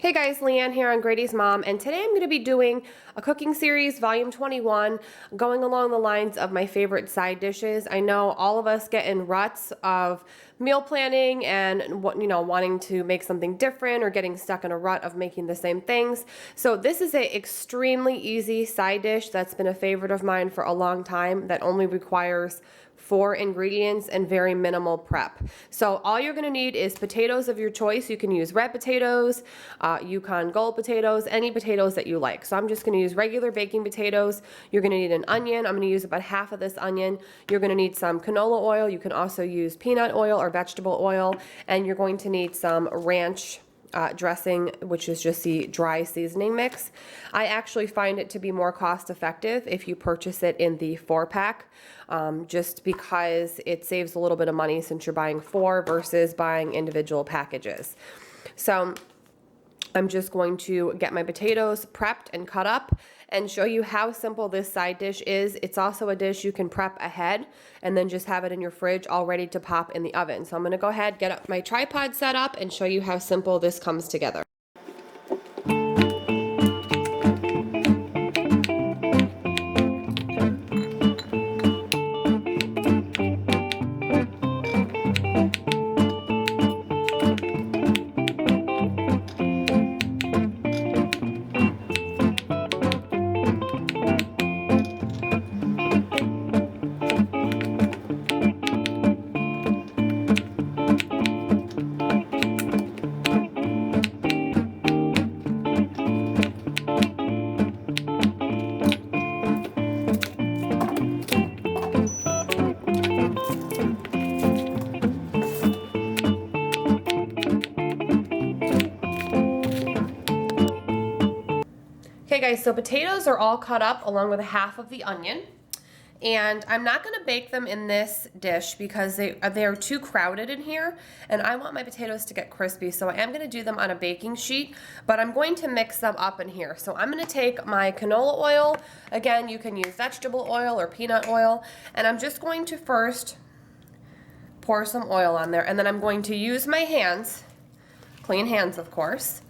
Hey guys, Leanne here on Grady's Mom, and today I'm going to be doing a cooking series, volume 21, going along the lines of my favorite side dishes. I know all of us get in ruts of meal planning and wanting to make something different or getting stuck in a rut of making the same things. So this is an extremely easy side dish that's been a favorite of mine for a long time that only requires 4 ingredients and very minimal prep. So all you're gonna need is potatoes of your choice. You can use red potatoes, Yukon Gold potatoes, any potatoes that you like. So I'm just gonna use regular baking potatoes. You're gonna need an onion. I'm gonna use about half of this onion. You're gonna need some canola oil. You can also use peanut oil or vegetable oil. And you're going to need some ranch dressing, which is just the dry seasoning mix. I actually find it to be more cost effective if you purchase it in the 4-pack, just because it saves a little bit of money since you're buying 4 versus buying individual packages. So I'm just going to get my potatoes prepped and cut up and show you how simple this side dish is. It's also a dish you can prep ahead and then just have it in your fridge all ready to pop in the oven. So I'm going to go ahead, get up my tripod set up and show you how simple this comes together. Okay guys, so potatoes are all cut up along with half of the onion. And I'm not going to bake them in this dish because they're too crowded in here, and I want my potatoes to get crispy, so I am going to do them on a baking sheet, but I'm going to mix them up in here. So I'm going to take my canola oil, again you can use vegetable oil or peanut oil, and I'm just going to first pour some oil on there, and then I'm going to use my hands, clean hands of course,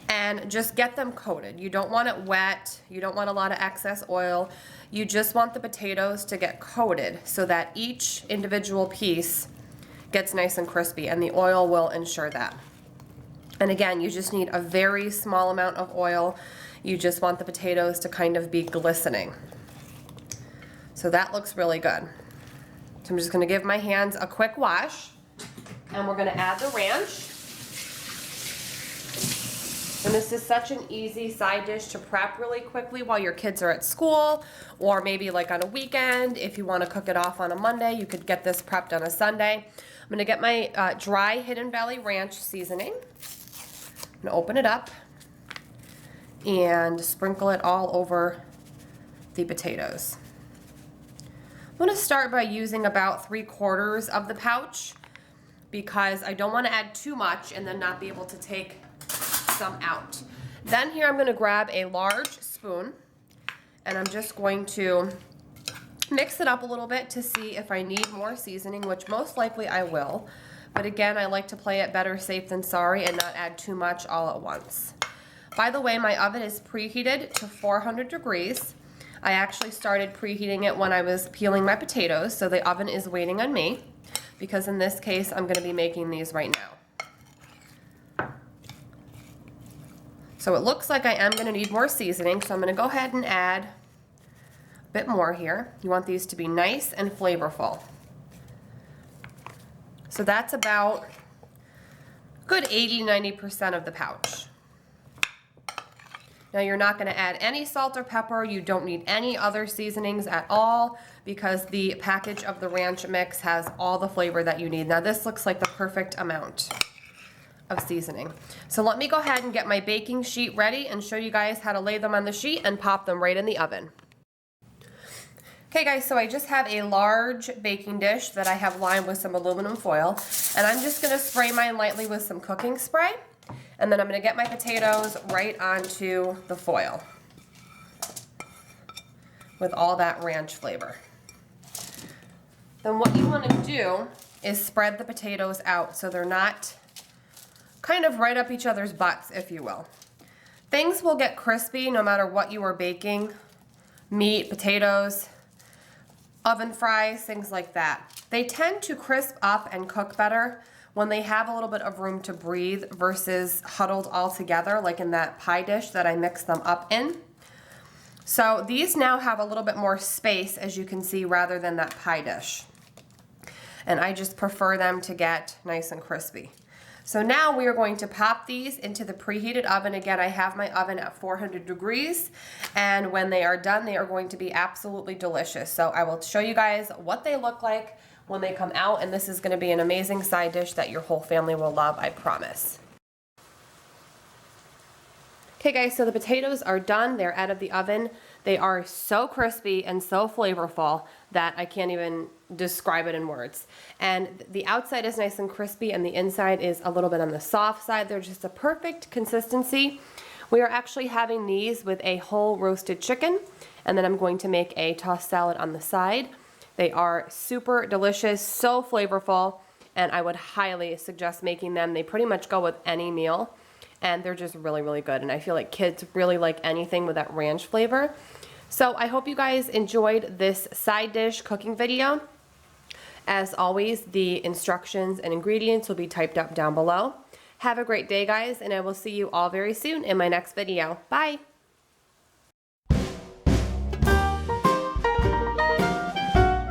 and just get them coated. You don't want it wet, you don't want a lot of excess oil, you just want the potatoes to get coated so that each individual piece gets nice and crispy, and the oil will ensure that. And again, you just need a very small amount of oil. You just want the potatoes to kind of be glistening. So that looks really good. So I'm just gonna give my hands a quick wash, and we're gonna add the ranch. And this is such an easy side dish to prep really quickly while your kids are at school, or maybe like on a weekend. If you want to cook it off on a Monday, you could get this prepped on a Sunday. I'm going to get my dry Hidden Valley Ranch seasoning. I'm going to open it up and sprinkle it all over the potatoes. I'm going to start by using about 3/4 of the pouch because I don't want to add too much and then not be able to take some out. Then here I'm going to grab a large spoon and I'm just going to mix it up a little bit to see if I need more seasoning, which most likely I will. But again, I like to play it better safe than sorry and not add too much all at once. By the way, my oven is preheated to 400 degrees. I actually started preheating it when I was peeling my potatoes, so the oven is waiting on me because in this case I'm going to be making these right now. So it looks like I am going to need more seasoning, so I'm going to go ahead and add a bit more here. You want these to be nice and flavorful. So that's about a good 80–90% of the pouch. Now you're not going to add any salt or pepper. You don't need any other seasonings at all because the package of the ranch mix has all the flavor that you need. Now this looks like the perfect amount of seasoning. So let me go ahead and get my baking sheet ready and show you guys how to lay them on the sheet and pop them right in the oven. Okay guys, so I just have a large baking dish that I have lined with some aluminum foil, and I'm just going to spray mine lightly with some cooking spray, and then I'm going to get my potatoes right onto the foil with all that ranch flavor. Then what you want to do is spread the potatoes out so they're not kind of right up each other's butts, if you will. Things will get crispy no matter what you are baking. Meat, potatoes, oven fries, things like that. They tend to crisp up and cook better when they have a little bit of room to breathe versus huddled all together, like in that pie dish that I mixed them up in. So these now have a little bit more space, as you can see, rather than that pie dish. And I just prefer them to get nice and crispy. So now we are going to pop these into the preheated oven. Again, I have my oven at 400 degrees, and when they are done, they are going to be absolutely delicious. So I will show you guys what they look like when they come out, and this is going to be an amazing side dish that your whole family will love, I promise. Okay guys, so the potatoes are done. They're out of the oven. They are so crispy and so flavorful that I can't even describe it in words. And the outside is nice and crispy and the inside is a little bit on the soft side. They're just a perfect consistency. We are actually having these with a whole roasted chicken, and then I'm going to make a tossed salad on the side. They are super delicious, so flavorful, and I would highly suggest making them. They pretty much go with any meal, and they're just really, really good. And I feel like kids really like anything with that ranch flavor. So I hope you guys enjoyed this side dish cooking video. As always, the instructions and ingredients will be typed up down below. Have a great day, guys, and I will see you all very soon in my next video. Bye!